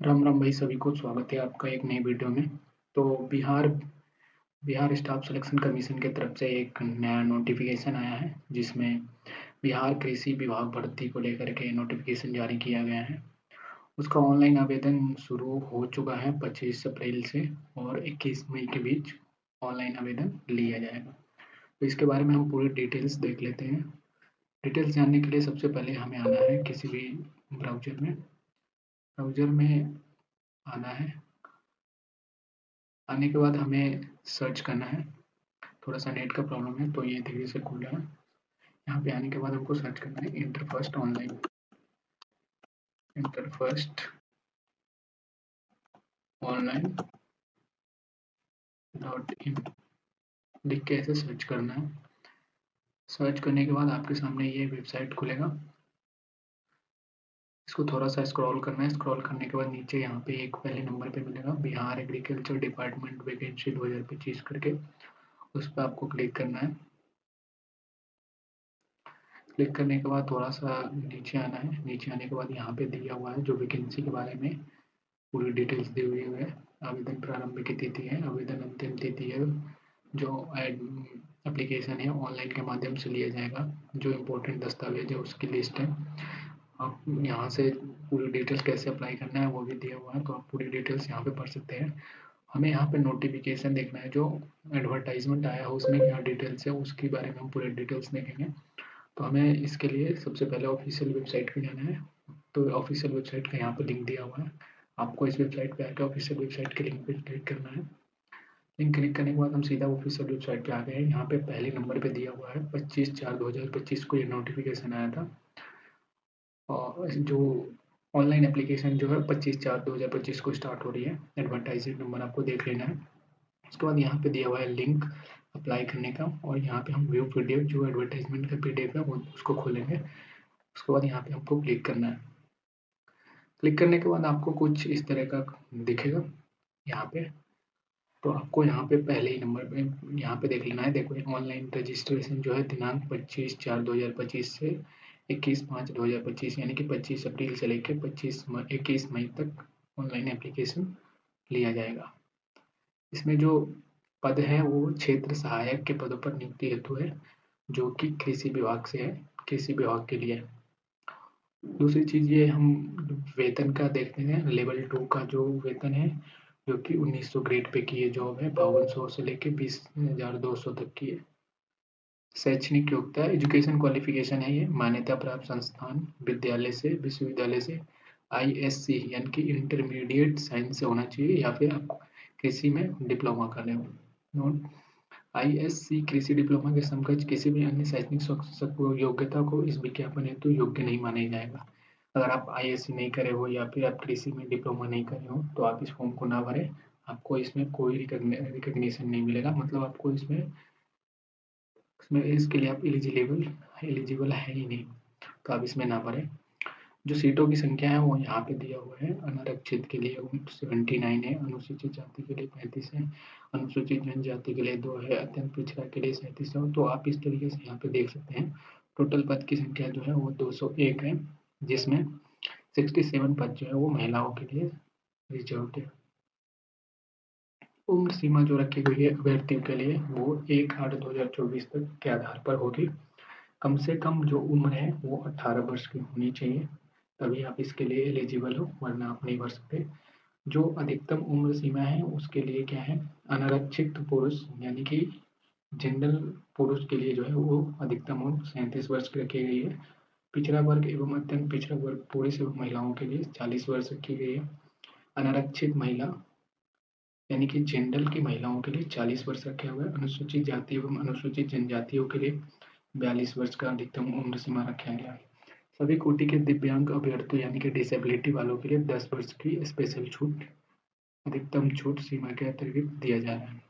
राम राम भाई, सभी को स्वागत है आपका एक नई वीडियो में। तो Bihar Bihar staff selection commission की तरफ से एक नया नोटिफिकेशन आया है, जिसमें बिहार कृषि विभाग भर्ती को लेकर के नोटिफिकेशन जारी किया गया है। उसका ऑनलाइन आवेदन शुरू हो चुका है 25 अप्रैल से और 21 मई के बीच ऑनलाइन आवेदन लिया जाएगा। तो इसके बारे में हम पूरी डिटेल्स देख लेते हैं। डिटेल्स जानने के लिए सबसे पहले हमें आना है किसी भी ब्राउजर में आना है। आने के बाद हमें सर्च करना है। थोड़ा सा नेट का प्रॉब्लम है तो ये धीरे से खुल रहा है। यहाँ पे आने के बाद हमको सर्च करना है इंटर फर्स्ट ऑनलाइन.इन लिख के ऐसे सर्च करना है। सर्च करने के बाद आपके सामने ये वेबसाइट खुलेगा। इसको थोड़ा सा स्क्रॉल करना है। स्क्रॉल करने के बाद नीचे यहाँ पे एक पहले नंबर पे मिलेगा बिहार एग्रीकल्चर डिपार्टमेंट वैकेंसी 2025 करके, उस पर आपको क्लिक करना है। क्लिक करने के बाद थोड़ा सा नीचे आना है। नीचे आने के बाद यहाँ पे दिया हुआ है जो वैकेंसी के बारे में पूरी डिटेल्स दी हुई है। आवेदन प्रारंभ की तिथि है, आवेदन अंतिम तिथि है। जो एप्लीकेशन है ऑनलाइन के माध्यम से लिया जाएगा। जो इम्पोर्टेंट दस्तावेज है उसकी लिस्ट है। आप यहाँ से पूरी डिटेल्स कैसे अप्लाई करना है वो भी दिया हुआ है, तो आप पूरी डिटेल्स यहाँ पे पढ़ सकते हैं। हमें यहाँ पे नोटिफिकेशन देखना है, जो एडवर्टाइजमेंट आया है उसमें क्या डिटेल्स है उसके बारे में हम पूरे डिटेल्स देखेंगे। तो हमें इसके लिए सबसे पहले ऑफिशियल वेबसाइट पे जाना है। तो ऑफिशियल वेबसाइट का यहाँ पे लिंक दिया हुआ है। आपको इस वेबसाइट पे आकर ऑफिशियल वेबसाइट के लिंक पे क्लिक करना है। लिंक क्लिक करने के बाद हम सीधा ऑफिशियल वेबसाइट पे आ गए हैं। यहाँ पे पहले नंबर पे दिया हुआ है 25/4/2025 को ये नोटिफिकेशन आया था। और जो ऑनलाइन एप्लीकेशन जो है 25/4/2025 को स्टार्ट हो रही है। एडवर्टाइजिंग नंबर आपको देख लेना है। उसके बाद यहाँ पे दिया हुआ है लिंक अप्लाई करने का, और यहाँ पे हम व्यू पीडीएफ जो एडवर्टाइजमेंट का पीडीएफ है वो उसको खोलेंगे। उसके बाद यहाँ पे हमको क्लिक करना है। क्लिक करने के बाद आपको कुछ इस तरह का दिखेगा यहाँ पे। तो आपको यहाँ पे पहले ही नंबर पे यहाँ पे देख लेना है। देखो ऑनलाइन रजिस्ट्रेशन जो है दिनांक 25/4/2025 से 21/5/2025 यानी कि 25 अप्रैल से लेकर 21 मई तक ऑनलाइन एप्लीकेशन लिया जाएगा। इसमें जो पद है वो क्षेत्र सहायक के पदों पर नियुक्ति हेतु है, जो कि कृषि विभाग से है, कृषि विभाग के लिए। दूसरी चीज ये हम वेतन का देखते हैं। लेवल 2 का जो वेतन है, जो कि 1900 ग्रेड पे की ये जॉब है, 5200 से लेके 20,200 तक की है। शैक्षणिक योग्यता एजुकेशन क्वालिफिकेशन है, ये मान्यता प्राप्त संस्थान विद्यालय से विश्वविद्यालय से ISC यानी कि इंटरमीडिएट साइंस से होना चाहिए, या फिर आप कृषि में डिप्लोमा कर रहे हो। नोट, ISC कृषि डिप्लोमा के समकक्ष किसी भी अन्य शैक्षणिक योग्यता को इस विज्ञापन हेतु योग्य नहीं माना जाएगा। अगर आप ISC नहीं करे हो या फिर आप कृषि में डिप्लोमा नहीं करे हो तो आप इस फॉर्म को ना भरें। आपको इसमें कोई रिकग्निशन नहीं मिलेगा, मतलब आपको इसमें इसमें इसके लिए आप एलिजिबल है ही नहीं, तो आप इसमें ना भरें। जो सीटों की संख्या है वो यहाँ पे दिया हुआ है। अनारक्षित के लिए 79 है, अनुसूचित जाति के लिए 35 है, अनुसूचित जनजाति के लिए 2 है, अत्यंत पिछड़ा के लिए 37 है। तो आप इस तरीके से यहाँ पे देख सकते हैं। टोटल पद की संख्या जो है वो 201 है, जिसमें 67 पद जो है वो महिलाओं के लिए रिजर्व है। उम्र सीमा जो रखी गई है अभ्यर्थियों के लिए वो 1/8/2024 तक के आधार पर होगी। कम से कम जो उम्र है वो 18 वर्ष की होनी चाहिए, तभी आप इसके लिए एलिजिबल हो, वरना आप नहीं भर सकते। जो अधिकतम उम्र सीमा है उसके लिए क्या है, अनारक्षित पुरुष यानी कि जनरल पुरुष के लिए जो है वो अधिकतम उम्र 37 वर्ष की रखी गई है। पिछड़ा वर्ग एवं अत्यंत पिछड़ा वर्ग पुरुष एवं महिलाओं के लिए 40 वर्ष रखी गई है। अनारक्षित महिला यानी कि जनरल की महिलाओं के लिए 40 वर्ष रखे हुए हैं। अनुसूचित जाति एवं अनुसूचित जनजातियों के लिए 42 वर्ष का अधिकतम उम्र सीमा रखा गया है। सभी कोटि के दिव्यांग अभ्यर्थियों यानी कि डिसेबिलिटी वालों के लिए 10 वर्ष की स्पेशल छूट अधिकतम छूट सीमा के अतिरिक्त दिया जा रहा है।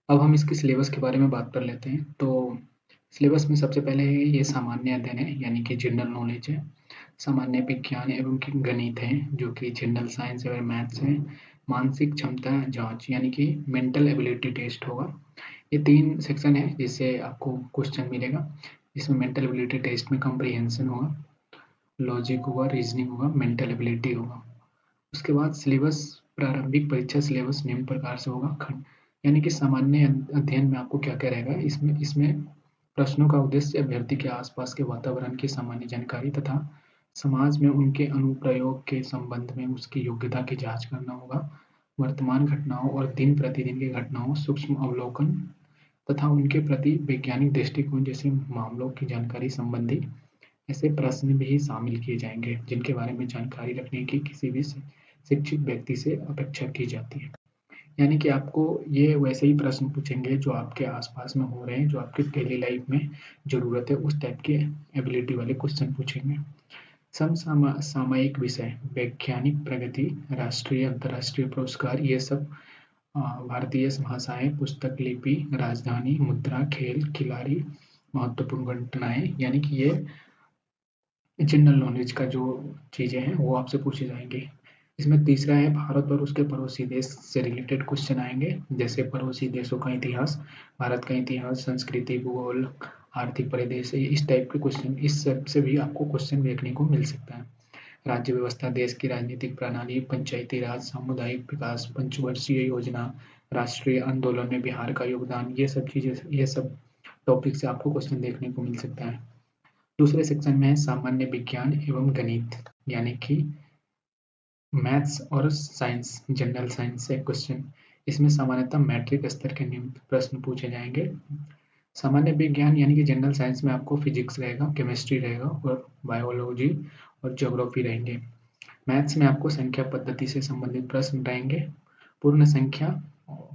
अब हम इसके सिलेबस के बारे में बात कर लेते हैं। तो सिलेबस में सबसे पहले ये सामान्य अध्ययन है यानी कि जनरल नॉलेज है। सामान्य विज्ञान एवं कि गणित है जो कि जनरल साइंस और मैथ्स है। मानसिक क्षमता जांच यानी कि मेंटल एबिलिटी टेस्ट होगा। ये 3 सेक्शन है जिससे आपको क्वेश्चन मिलेगा। इसमें मेंटल एबिलिटी टेस्ट में कॉम्प्रिहेंशन होगा, लॉजिक होगा, रीजनिंग होगा, मेंटल एबिलिटी होगा। उसके बाद सिलेबस, प्रारंभिक परीक्षा सिलेबस निम्न प्रकार से होगा। खंड यानी कि सामान्य अध्ययन में आपको क्या क्या रहेगा, इसमें इसमें प्रश्नों का उद्देश्य अभ्यर्थी के आसपास के वातावरण की सामान्य जानकारी तथा समाज में उनके अनुप्रयोग के संबंध में उसकी योग्यता की जांच करना होगा। वर्तमान घटनाओं और दिन प्रतिदिन की घटनाओं सूक्ष्म अवलोकन तथा उनके प्रति वैज्ञानिक दृष्टिकोण जैसे मामलों की जानकारी संबंधी ऐसे प्रश्न भी शामिल किए जाएंगे जिनके बारे में जानकारी रखने की किसी भी शिक्षित व्यक्ति से अपेक्षा की जाती है। यानी कि आपको ये वैसे ही प्रश्न पूछेंगे जो आपके आसपास में हो रहे हैं, जो आपकी डेली लाइफ में जरूरत है, उस टाइप के एबिलिटी वाले क्वेश्चन पूछेंगे। समसामयिक विषय, वैज्ञानिक प्रगति, राष्ट्रीय अंतर्राष्ट्रीय पुरस्कार, ये सब भारतीय भाषाएं, पुस्तक लिपि, राजधानी, मुद्रा, खेल, खिलाड़ी, महत्वपूर्ण घटनाएं, यानी कि ये जनरल नॉलेज का जो चीजें हैं वो आपसे पूछे जाएंगे। इसमें तीसरा है भारत और उसके पड़ोसी देश से रिलेटेड क्वेश्चन आएंगे, जैसे पड़ोसी देशों का इतिहास, भारत का इतिहास, संस्कृति, भूगोल, आर्थिक परिदृश्य, इस टाइप के क्वेश्चन, इस सब से भी आपको क्वेश्चन देखने को मिल सकता है। राज्य व्यवस्था, देश की राजनीतिक प्रणाली, पंचायती राज, सामुदायिक विकास, पंचवर्षीय योजना, राष्ट्रीय आंदोलन में बिहार का योगदान, ये सब चीजें, ये सब टॉपिक से आपको क्वेश्चन देखने को मिल सकता है। दूसरे सेक्शन में है सामान्य विज्ञान एवं गणित, यानी कि मैथ्स और साइंस, जनरल साइंस से क्वेश्चन। इसमें सामान्यतः मैट्रिक स्तर के निम्न प्रश्न पूछे जाएंगे। सामान्य विज्ञान यानी कि जनरल साइंस में आपको फिजिक्स रहेगा, केमिस्ट्री रहेगा और बायोलॉजी और ज्योग्राफी रहेंगे। मैथ्स में आपको संख्या पद्धति से संबंधित प्रश्न रहेंगे। पूर्ण संख्या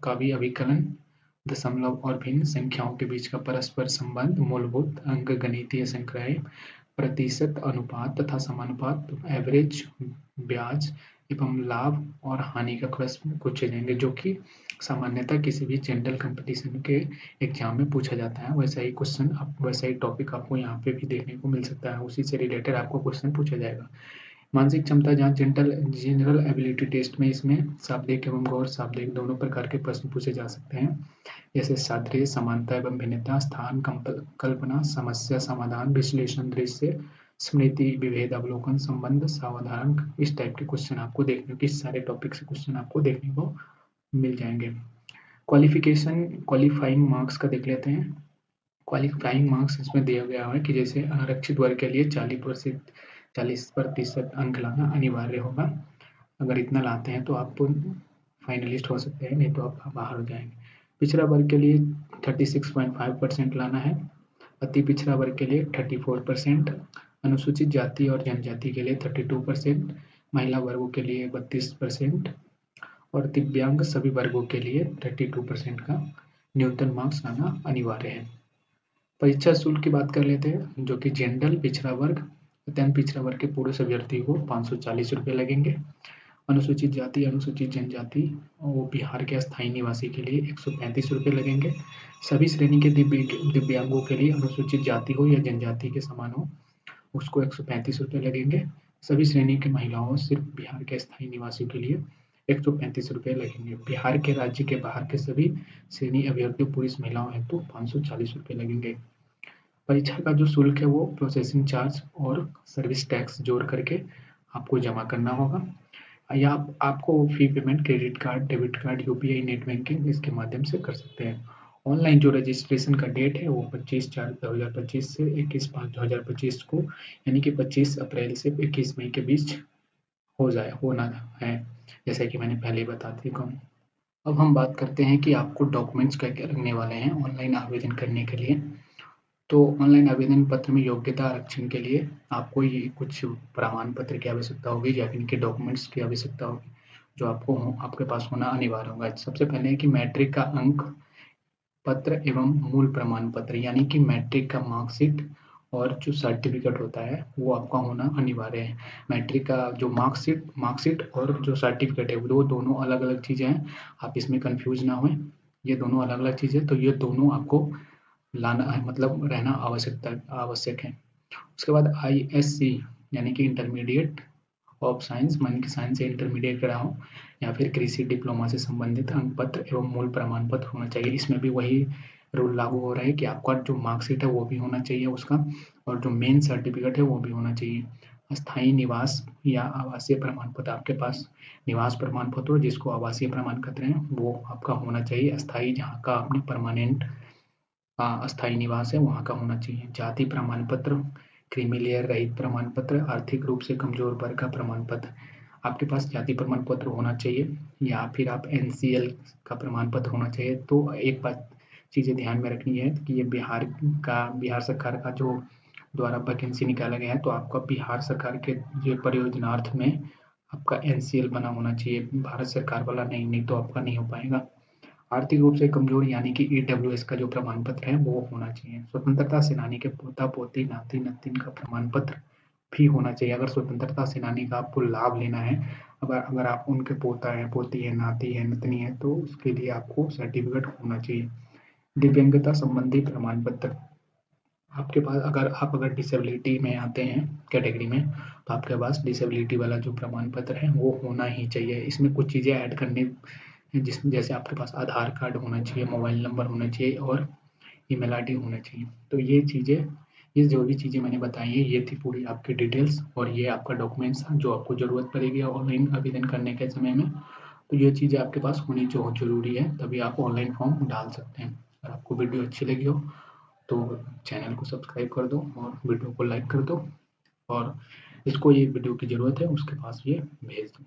का भी अभिकलन, दशमलव और भिन्न संख्याओं के बीच का परस्पर संबंध, मूलभूत अंक गणितीय संख्याएं, प्रतिशत अनुपात तथा समानुपात, एवरेज, ब्याज एवं लाभ और हानि का प्रश्न पूछे जाएंगे, जो कि सामान्यतः किसी भी जनरल कंपटीशन के एग्जाम में पूछा जाता है। वैसा ही क्वेश्चन, वैसा ही टॉपिक आपको यहाँ पे भी देखने को मिल सकता है, उसी से रिलेटेड आपको क्वेश्चन पूछा जाएगा। मानसिक क्षमता जांच, जनरल एबिलिटी टेस्ट में इसमें शाब्दिक एवं गौर शाब्दिक दोनों प्रकार के प्रश्न पूछे जा सकते हैं, जैसे सादृश्य, समानता एवं भिन्नता, स्थान कल्पना, समस्या समाधान, विश्लेषण, दृश्य, स्मृति, विभेद, अवलोकन, संबंध, सावधान, इस टाइप के क्वेश्चन आपको देखने को, इस सारे टॉपिक से क्वेश्चन आपको देखने को मिल जाएंगे। क्वालिफिकेशन, क्वालिफाइंग मार्क्स का देख लेते हैं। क्वालिफाइंग मार्क्स इसमें दिया गया है कि जैसे आरक्षित वर्ग के लिए 40% अंक लाना अनिवार्य होगा। अगर इतना लाते हैं तो आप फाइनलिस्ट हो सकते हैं, नहीं तो आप बाहर हो जाएंगे। पिछड़ा वर्ग के लिए 36.5% लाना है, अति पिछड़ा वर्ग के लिए 34%, अनुसूचित जाति और जनजाति के लिए 32%, महिला वर्गों के लिए 32% और दिव्यांग सभी वर्गों के लिए 32% का न्यूनतम मार्क्स लाना अनिवार्य है। परीक्षा शुल्क की बात कर लेते हैं, जो कि जनरल पिछड़ा वर्ग, अत्यंत पिछड़ा वर्ग के पूरे अभ्यर्थी को 540 रुपये लगेंगे। अनुसूचित जाति, अनुसूचित जनजाति और बिहार के अस्थायी निवासी के लिए 135 रुपये लगेंगे। सभी श्रेणी के दिव्यांगों के लिए, अनुसूचित जाति हो या जनजाति के समान हो, उसको 135 रुपये लगेंगे। सभी श्रेणी की महिलाओं, सिर्फ बिहार के अस्थायी निवासियों के लिए 135 रुपये लगेंगे। बिहार के राज्य के बाहर के सभी श्रेणी अभ्यर्थियों पुरुष महिलाओं हेतु 540 रुपये लगेंगे। परीक्षा का जो शुल्क है वो प्रोसेसिंग चार्ज और सर्विस टैक्स जोड़ करके आपको जमा करना होगा, या आपको fee payment credit card, debit card, UPI, net banking इसके माध्यम से कर सकते हैं। ऑनलाइन जो रजिस्ट्रेशन का डेट है वो 25/4/2025 से 21/5/2025 को, यानी कि 25 अप्रैल से 21 मई के बीच होना है, जैसा कि मैंने पहले बता चुका हूँ। अब हम बात करते हैं कि आपको डॉक्यूमेंट्स क्या क्या लगने वाले हैं ऑनलाइन आवेदन करने के लिए। तो ऑनलाइन आवेदन पत्र में योग्यता आरक्षण के लिए आपको ये कुछ प्रमाण पत्र की आवश्यकता होगी या इनके डॉक्यूमेंट्स की आवश्यकता होगी, जो आपके पास होना अनिवार्य होगा। सबसे पहले है कि मैट्रिक का अंक पत्र एवं मूल प्रमाण पत्र, यानी कि मैट्रिक का मार्कशीट और जो सर्टिफिकेट होता है वो आपका होना अनिवार्य है। मैट्रिक का जो मार्कशीट और जो सर्टिफिकेट है वो दोनों अलग अलग चीज़ें हैं, आप इसमें कंफ्यूज ना हों, ये दोनों अलग अलग चीज़ें, तो ये दोनों आपको लाना है, मतलब रहना आवश्यक है। उसके बाद ISC यानी कि इंटरमीडिएट ऑफ साइंस, मान कि साइंस से इंटरमीडिएट करा हो, या फिर कृषि डिप्लोमा से संबंधित अंक पत्र एवं मूल प्रमाण पत्र होना चाहिए। इसमें भी वही रूल लागू हो रहा है कि आपका जो मार्कशीट है वो भी होना चाहिए उसका, और जो मेन सर्टिफिकेट है वो भी होना चाहिए। अस्थायी निवास या आवासीय प्रमाण पत्र, आपके पास निवास प्रमाण पत्र जिसको आवासीय प्रमाण पत्र हैं वो आपका होना चाहिए। अस्थायी जहाँ का आपने परमानेंट अस्थायी निवास है वहाँ का होना चाहिए। जाति प्रमाण पत्र, क्रीमी लेयर रहित प्रमाण पत्र, आर्थिक रूप से कमजोर वर्ग का प्रमाण पत्र, आपके पास जाति प्रमाण पत्र होना चाहिए या फिर आप NCL का प्रमाण पत्र होना चाहिए। तो एक बात चीज़ें ध्यान में रखनी है कि ये बिहार सरकार का जो द्वारा वैकेंसी निकाला गया है, तो आपका बिहार सरकार के जो परियोजनार्थ में आपका NCL बना होना चाहिए, भारत सरकार वाला नहीं तो आपका नहीं हो पाएगा। आर्थिक रूप से कमजोर यानी कि EWS का जो प्रमाण पत्र है वो होना चाहिए। स्वतंत्रता सेनानी के पोता पोती नाती नतिन का प्रमाण पत्र भी होना चाहिए। अगर स्वतंत्रता सेनानी का आपको लाभ लेना है, अगर आप उनके पोता है, पोती है, नाती है, नतनी है, तो उसके लिए आपको सर्टिफिकेट होना चाहिए। दिव्यांगता संबंधी प्रमाण पत्र, आपके पास अगर डिसेबिलिटी में आते हैं कैटेगरी में, तो आपके पास डिसेबिलिटी वाला जो प्रमाण पत्र है वो होना ही चाहिए। इसमें कुछ चीज़ें ऐड करनी, जैसे आपके पास आधार कार्ड होना चाहिए, मोबाइल नंबर होना चाहिए और ईमेल ID होना चाहिए। तो ये जो भी चीज़ें मैंने बताई है ये थी पूरी आपकी डिटेल्स, और ये आपका डॉक्यूमेंट्स जो आपको ज़रूरत पड़ेगी ऑनलाइन आवेदन करने के समय में। तो ये चीज़ें आपके पास होनी जो ज़रूरी है, तभी आप ऑनलाइन फॉर्म डाल सकते हैं। अगर आपको वीडियो अच्छी लगी हो तो चैनल को सब्सक्राइब कर दो और वीडियो को लाइक कर दो, और जिसको ये वीडियो की ज़रूरत है उसके पास ये भेज दो।